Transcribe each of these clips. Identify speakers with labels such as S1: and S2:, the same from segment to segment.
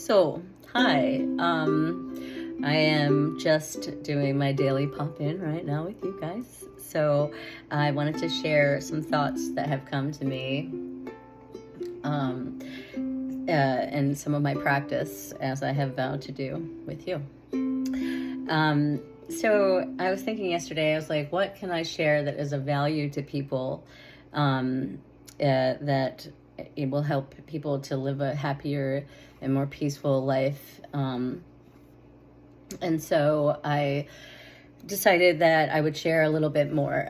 S1: So, hi. I am just doing my daily pop-in right now with you guys. So, I wanted to share some thoughts that have come to me and some of my practice as I have vowed to do with you. So, I was thinking yesterday, I was like, what can I share that is of value to people that it will help people to live a happier and more peaceful life. And so I decided that I would share a little bit more.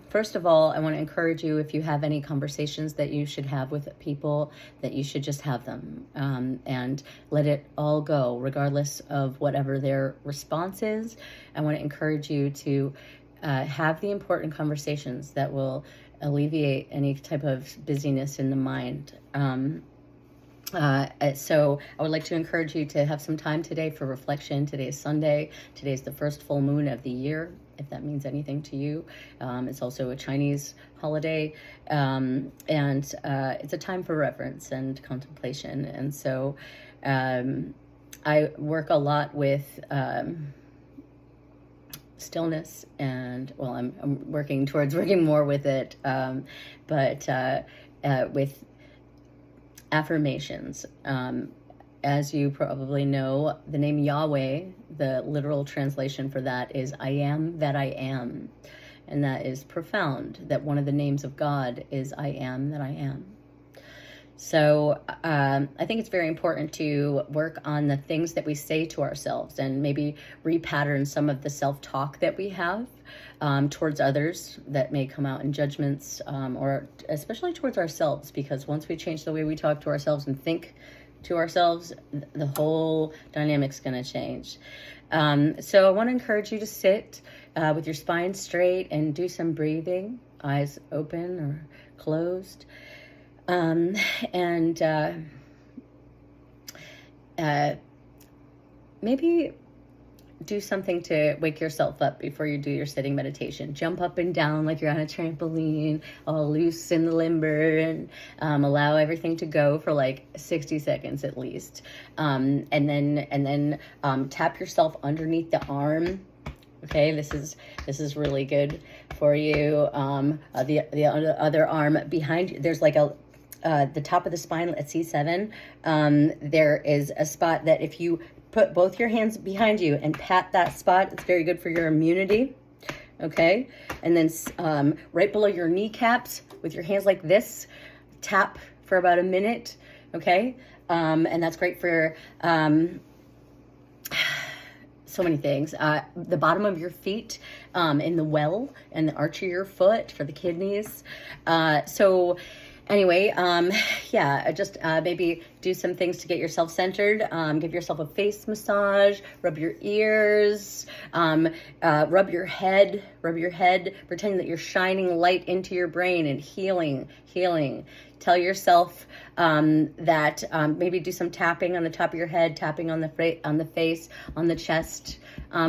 S1: First of all, I want to encourage you, if you have any conversations that you should have with people, that you should just have them and let it all go, regardless of whatever their response is. I want to encourage you to have the important conversations that will alleviate any type of busyness in the mind. So I would like to encourage you to have some time today for reflection. Today is Sunday. Today is the first full moon of the year, if that means anything to you. It's also a Chinese holiday, and it's a time for reverence and contemplation. And so I work a lot with stillness, and well, I'm working towards working more with it, but with affirmations. As you probably know, the name Yahweh, the literal translation for that is I am that I am. And that is profound, that one of the names of God is I am that I am. So I think it's very important to work on the things that we say to ourselves and maybe repattern some of the self-talk that we have towards others that may come out in judgments, or especially towards ourselves, because once we change the way we talk to ourselves and think to ourselves, the whole dynamic's going to change. So I want to encourage you to sit with your spine straight and do some breathing, eyes open or closed. Maybe do something to wake yourself up before you do your sitting meditation. Jump up and down like you're on a trampoline, all loose and limber, and allow everything to go for like 60 seconds at least. And then tap yourself underneath the arm. Okay, this is really good for you. The other arm behind you, there's like the top of the spine at C7. There is a spot that if you put both your hands behind you and pat that spot, it's very good for your immunity. Okay, and then right below your kneecaps with your hands like this, tap for about a minute. Okay, and that's great for so many things. The bottom of your feet, in the well and the arch of your foot for the kidneys. So anyway, just maybe do some things to get yourself centered. Give yourself a face massage, rub your ears, rub your head, pretend that you're shining light into your brain and healing. Tell yourself that maybe do some tapping on the top of your head, tapping on the face, on the chest,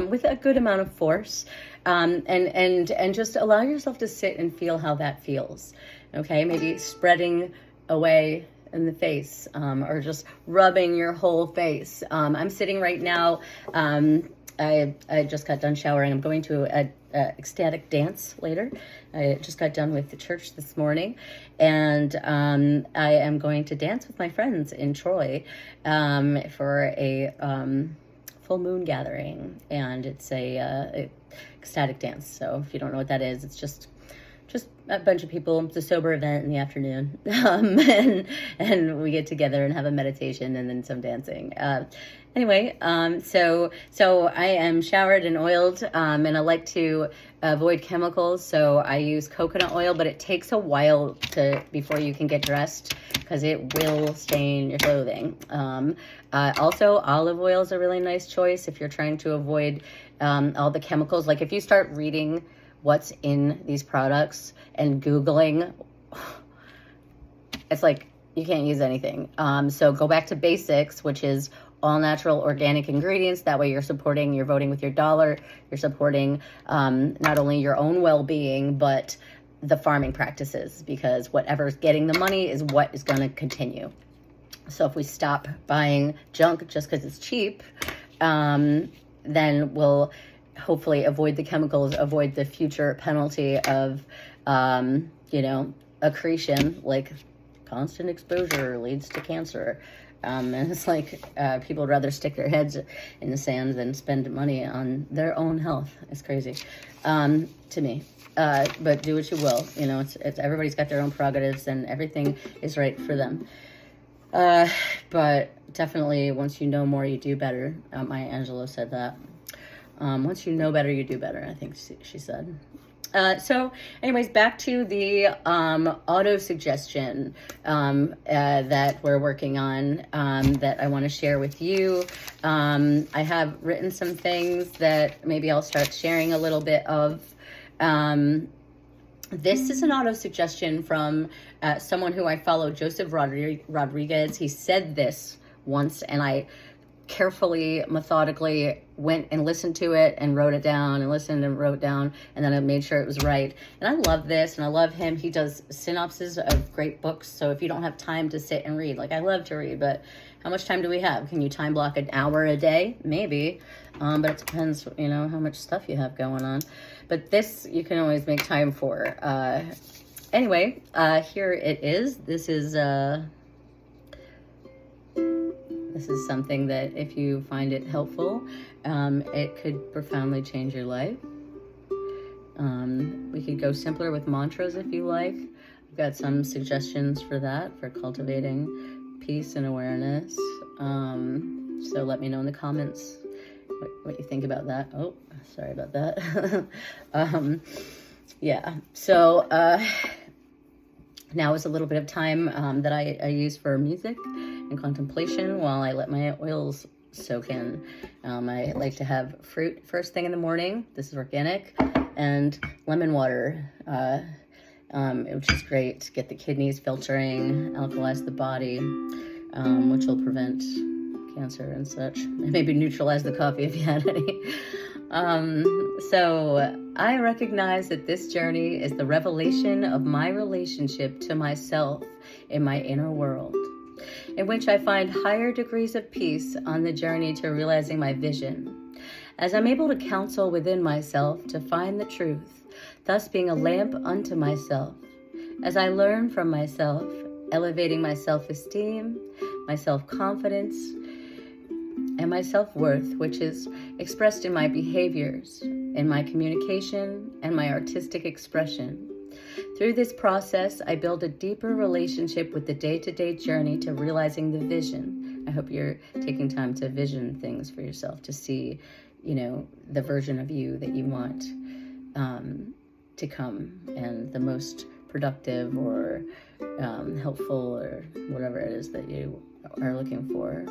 S1: with a good amount of force, and just allow yourself to sit and feel how that feels. Okay, maybe spreading away in the face, or just rubbing your whole face. I'm sitting right now. I just got done showering. I'm going to a ecstatic dance later. I just got done with the church this morning, and I am going to dance with my friends in Troy for a full moon gathering, and it's a ecstatic dance. So if you don't know what that is, it's just a bunch of people. It's a sober event in the afternoon, and we get together and have a meditation and then some dancing. Anyway, so I am showered and oiled, and I like to avoid chemicals. So I use coconut oil, but it takes a while before you can get dressed because it will stain your clothing. Also, olive oil is a really nice choice if you're trying to avoid all the chemicals. Like if you start reading what's in these products and Googling, it's like you can't use anything. So go back to basics, which is all natural organic ingredients. That way you're voting with your dollar. You're supporting not only your own well-being, but the farming practices, because whatever's getting the money is what is going to continue. So if we stop buying junk just because it's cheap, then we'll hopefully avoid the chemicals, avoid the future penalty of, accretion, like constant exposure leads to cancer. And it's like people would rather stick their heads in the sand than spend money on their own health. It's crazy to me. But do what you will. It's everybody's got their own prerogatives, and everything is right for them. But definitely, once you know more, you do better. Maya Angelou said that. Once you know better, you do better, I think she said. So anyways, back to the auto-suggestion that we're working on, that I want to share with you. I have written some things that maybe I'll start sharing a little bit of. This is an auto-suggestion from someone who I follow, Joseph Rodriguez. He said this once, and I carefully, methodically went and listened to it and wrote it down and listened and wrote down, and then I made sure it was right. And I love this, and I love him. He does synopses of great books, so if you don't have time to sit and read, like I love to read, but how much time do we have? Can you time block an hour a day? Maybe, but it depends, how much stuff you have going on. But this you can always make time for. Anyway, here it is. This is something that if you find it helpful, it could profoundly change your life. We could go simpler with mantras if you like. I've got some suggestions for that, for cultivating peace and awareness. So let me know in the comments what you think about that. Oh, sorry about that. Yeah, so now is a little bit of time that I use for music and contemplation while I let my oils soak in. I like to have fruit first thing in the morning. This is organic, and lemon water, which is great to get the kidneys filtering, alkalize the body, which will prevent cancer and such. And maybe neutralize the coffee if you had any. So I recognize that this journey is the revelation of my relationship to myself in my inner world, in which I find higher degrees of peace on the journey to realizing my vision, as I'm able to counsel within myself to find the truth, thus being a lamp unto myself, as I learn from myself, elevating my self-esteem, my self-confidence, and my self-worth, which is expressed in my behaviors, in my communication, and my artistic expression. Through this process, I build a deeper relationship with the day-to-day journey to realizing the vision. I hope you're taking time to vision things for yourself, to see, the version of you that you want to come, and the most productive or helpful or whatever it is that you are looking for.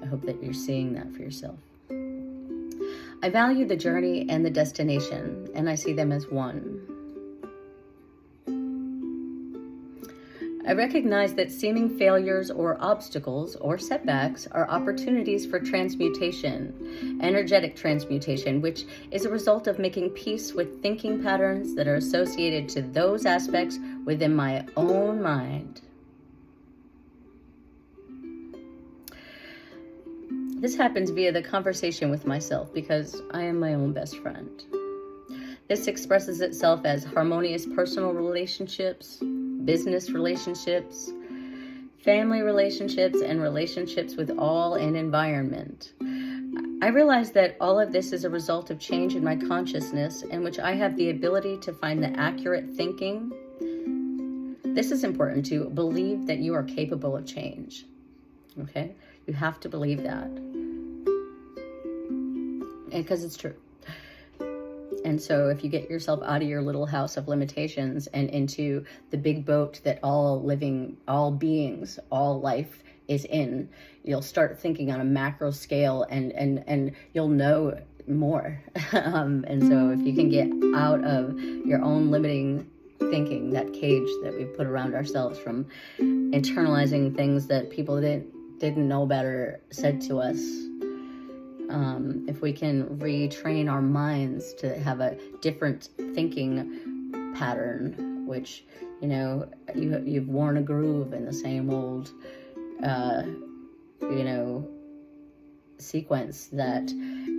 S1: I hope that you're seeing that for yourself. I value the journey and the destination, and I see them as one. I recognize that seeming failures or obstacles or setbacks are opportunities for transmutation, energetic transmutation, which is a result of making peace with thinking patterns that are associated to those aspects within my own mind. This happens via the conversation with myself because I am my own best friend. This expresses itself as harmonious personal relationships, business relationships, family relationships, and relationships with all in environment. I realize that all of this is a result of change in my consciousness, in which I have the ability to find the accurate thinking. This is important, to believe that you are capable of change. Okay? You have to believe that. And because it's true. And so if you get yourself out of your little house of limitations and into the big boat that all beings, all life is in, you'll start thinking on a macro scale, and you'll know more. And so if you can get out of your own limiting thinking, that cage that we put around ourselves from internalizing things that people didn't know better said to us, if we can retrain our minds to have a different thinking pattern, which, you've worn a groove in the same old you know, sequence that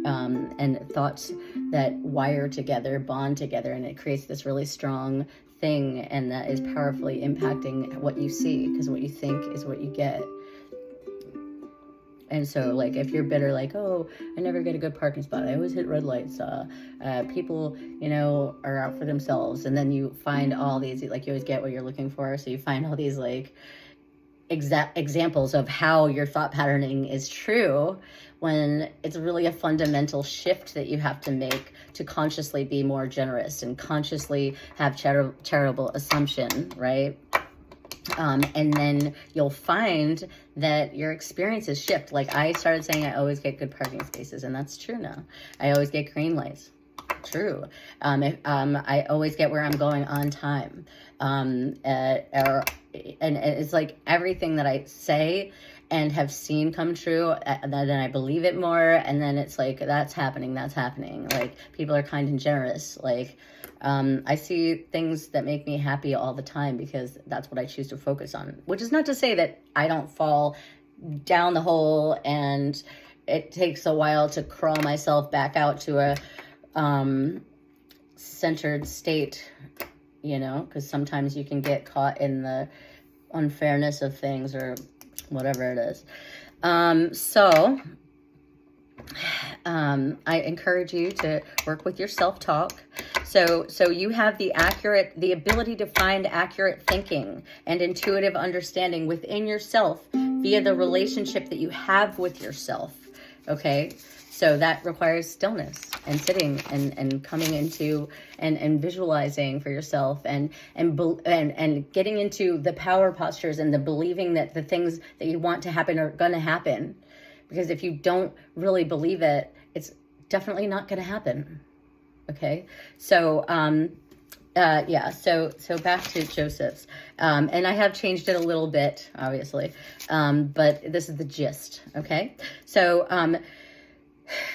S1: and thoughts that wire together, bond together, and it creates this really strong thing, and that is powerfully impacting what you see, because what you think is what you get. And so, like, if you're bitter, like, oh, I never get a good parking spot, I always hit red lights, people, you know, are out for themselves, and then you find all these, like, you always get what you're looking for, so you find all these, like, exact examples of how your thought patterning is true, when it's really a fundamental shift that you have to make to consciously be more generous and consciously have charitable assumption, right? And then you'll find that your experiences shift. Like, I started saying I always get good parking spaces, and that's true now. I always get green lights. True. I always get where I'm going on time. And it's like everything that I say and have seen come true, then I believe it more, and then it's like, that's happening. Like, people are kind and generous. Like, I see things that make me happy all the time, because that's what I choose to focus on, which is not to say that I don't fall down the hole and it takes a while to crawl myself back out to a centered state, you know, because sometimes you can get caught in the unfairness of things or whatever it is. I encourage you to work with your self-talk. So you have the ability to find accurate thinking and intuitive understanding within yourself via the relationship that you have with yourself. Okay. So that requires stillness and sitting and coming into and visualizing for yourself and getting into the power postures and the believing that the things that you want to happen are going to happen. Because if you don't really believe it, it's definitely not going to happen. Okay. So, so back to Joseph's, and I have changed it a little bit, obviously. But this is the gist. Okay. So,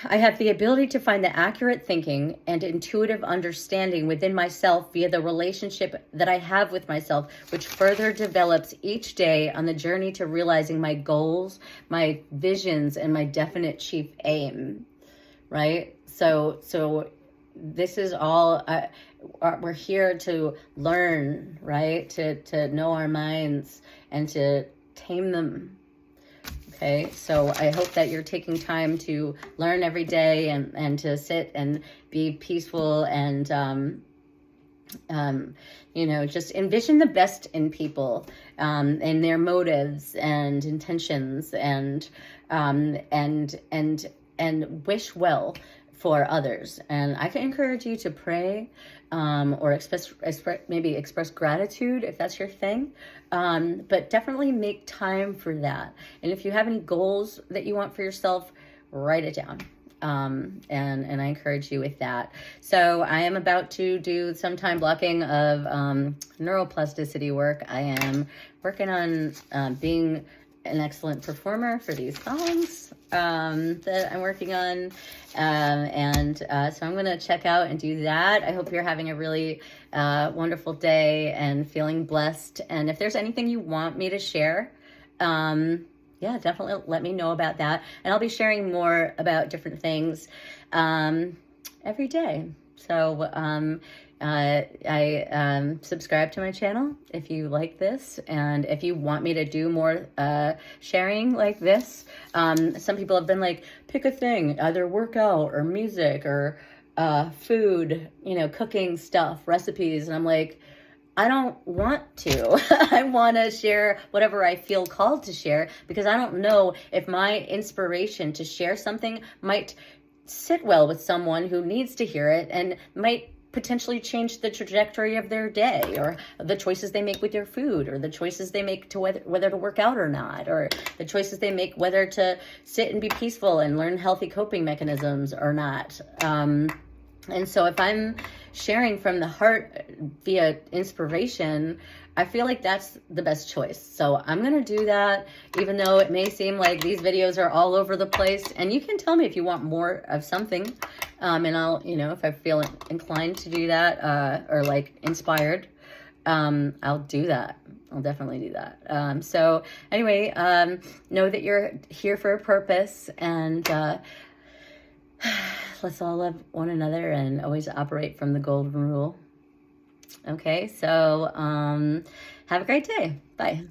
S1: I have the ability to find the accurate thinking and intuitive understanding within myself via the relationship that I have with myself, which further develops each day on the journey to realizing my goals, my visions, and my definite chief aim. Right? So this is all, we're here to learn, right? To know our minds and to tame them. Okay, so I hope that you're taking time to learn every day and to sit and be peaceful and, just envision the best in people, and their motives and intentions and wish well for others. And I can encourage you to pray, or express gratitude if that's your thing. But definitely make time for that. And if you have any goals that you want for yourself, write it down. And I encourage you with that. So I am about to do some time blocking of neuroplasticity work. I am working on being an excellent performer for these songs that I'm working on. So I'm going to check out and do that. I hope you're having a really wonderful day and feeling blessed. And if there's anything you want me to share, definitely let me know about that. And I'll be sharing more about different things every day. So I subscribe to my channel if you like this, and if you want me to do more sharing like this. Some people have been like, pick a thing, either workout or music or food, cooking stuff, recipes, and I'm like, I don't want to. I want to share whatever I feel called to share, because I don't know if my inspiration to share something might sit well with someone who needs to hear it and might potentially change the trajectory of their day, or the choices they make with their food, or the choices they make to whether to work out or not, or the choices they make whether to sit and be peaceful and learn healthy coping mechanisms or not. And so if I'm sharing from the heart via inspiration, I feel like that's the best choice. So I'm going to do that, even though it may seem like these videos are all over the place. And you can tell me if you want more of something. And I'll, if I feel inclined to do that, or like inspired, I'll do that. I'll definitely do that. So anyway, know that you're here for a purpose, and let's all love one another and always operate from the golden rule. Okay, so have a great day. Bye.